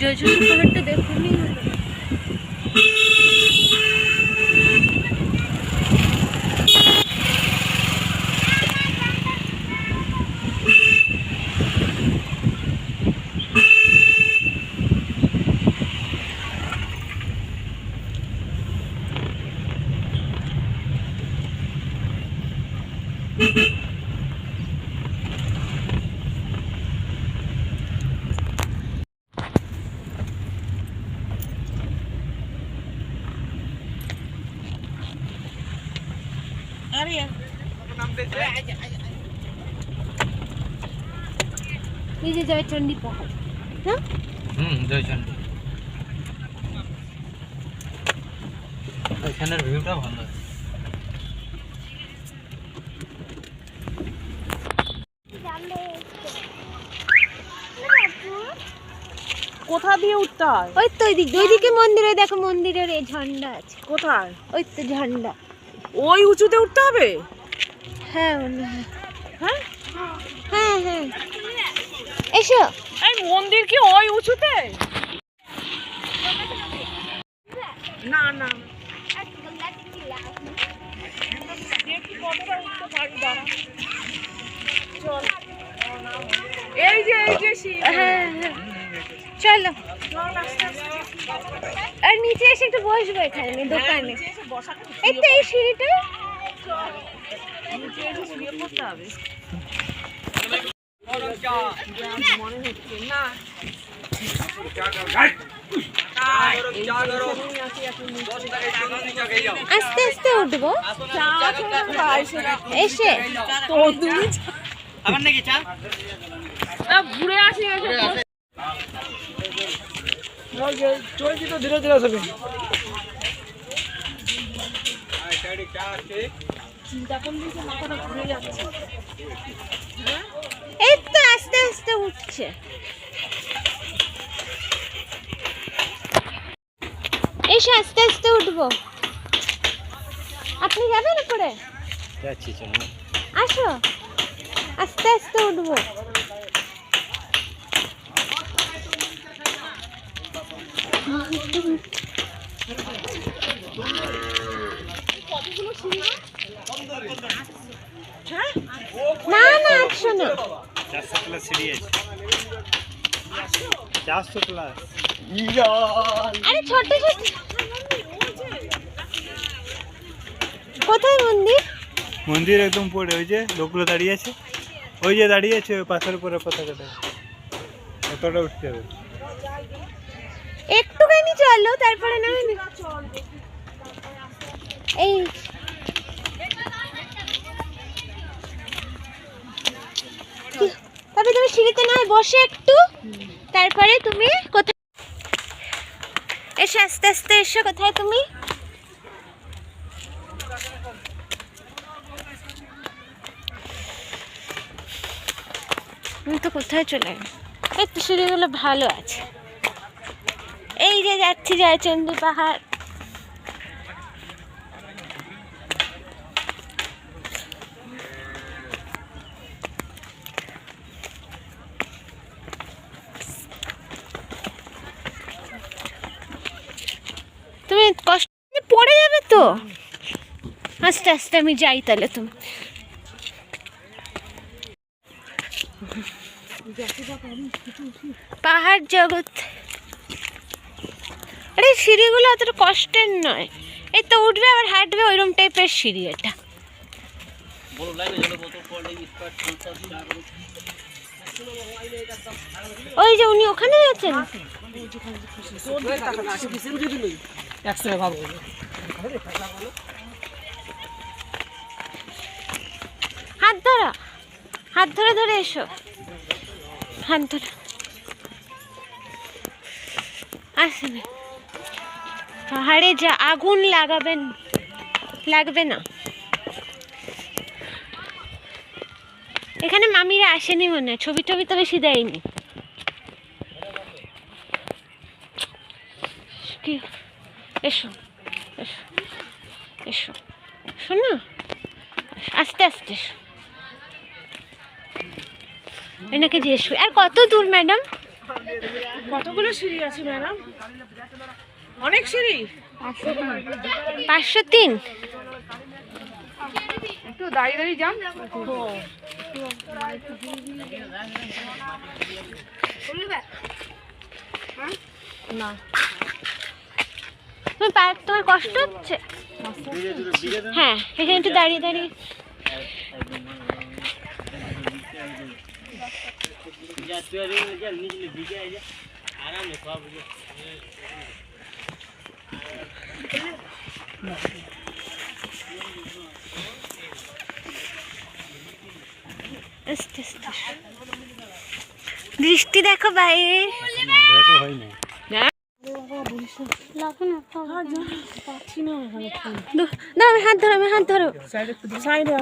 জয়চন্ডী পাহাড়টা দেখুন। এই যে জয়চন্ডী পাহাড়, না? জয়চন্ডী। এখানের ভিউটা ভালো। কোথা দিয়ে উঠতে হয়? ওই তো ওইদিকে মন্দিরে দেখো, মন্দিরের এই ঝান্ডা আছে। কোথায়? ওই তো ঝান্ডা। ওই উঁচুতে উঠতে হবে? হ্যাঁ হ্যাঁ হ্যাঁ হ্যাঁ। এসো। এই মন্দির কি ওই উঁচুতে? না না, দেখি কতটা উঠতে পারি। দাঁড়া, চল। এই যে হ্যাঁ হ্যাঁ, চলো। আর নিচে এসে একটু বসবো এখানে দোকানে। এই তো এই সিঁড়িটা পড়তে হবে মনে হচ্ছে না। আস্তে আস্তে উঠবো এসে ঘুরে আসি। চলছি তো ধীরে ধীরে আসবে। চিন্তা করলে মাথাটা ঘুরে যাচ্ছে। এই তো আস্তে আস্তে উঠছে। এসে আস্তে আস্তে উঠবো। আপনি যাবেন উপরে? যাচ্ছি, চলো। আসো, আস্তে আস্তে উঠবো। না না, 100 না, 400 প্লাস সিঁড়ি আছে। 400 প্লাস। আরে ছোট ছোট। কোথায় মন্দির? মন্দির একদম পড়ে, ওই যে লোকগুলো দাঁড়িয়ে আছে, ওই যে দাঁড়িয়ে আছে পাথরের উপরে পতাকাটা, অতটা উঠতে হবে। একটুখানি চলো, তারপরে না এই তবে তুমি সিঁড়িতে না বসে একটু, তারপরে তুমি কোথায় এসে আস্তে আস্তে এসো। কোথায় তুমি? তুমি তো কোথায় চলে গেলে? এই তো সিঁড়িগুলো ভালো আছে। এই যে যাচ্ছি জয়চন্ডী পাহাড়। তুমি কষ্ট পড়ে তো আস্তে আস্তে আমি যাই তাহলে। তুমি পাহাড় জগৎ। আরে সিঁড়িগুলো অতটা কষ্টের নয়, এই তো উঠবে আবার হাঁটবে, ওইরকম টাইপের সিঁড়ি এটা। ওই যে উনি ওখানে আছেন। হাত ধরা, হাত ধরে ধরে এসো, হাত ধরে আসেন। পাহাড়ে যা আগুন লাগাবেন, লাগবে না। এখানে মামিরা আসেনি মনে হয়, ছবি টবি তো বেশি দেয়নি। কি এসো এসো এসো, শোনো আস্তে আস্তে এসো। এনাকে জিজ্ঞেস করি, আর কত দূর ম্যাডাম? কতগুলো সিঁড়ি আছে ম্যাডাম? অনেক সিঁড়ি। 503। একটু দাঁড়িয়ে দাঁড়িয়ে যান। না, তোমার কষ্ট হচ্ছে? হ্যাঁ, এখানে একটু দাঁড়িয়ে দাঁড়িয়ে। আস্তে আস্তে দৃষ্টি দেখো বাইরে। হাত ধরো, হাত ধরো। সাইডে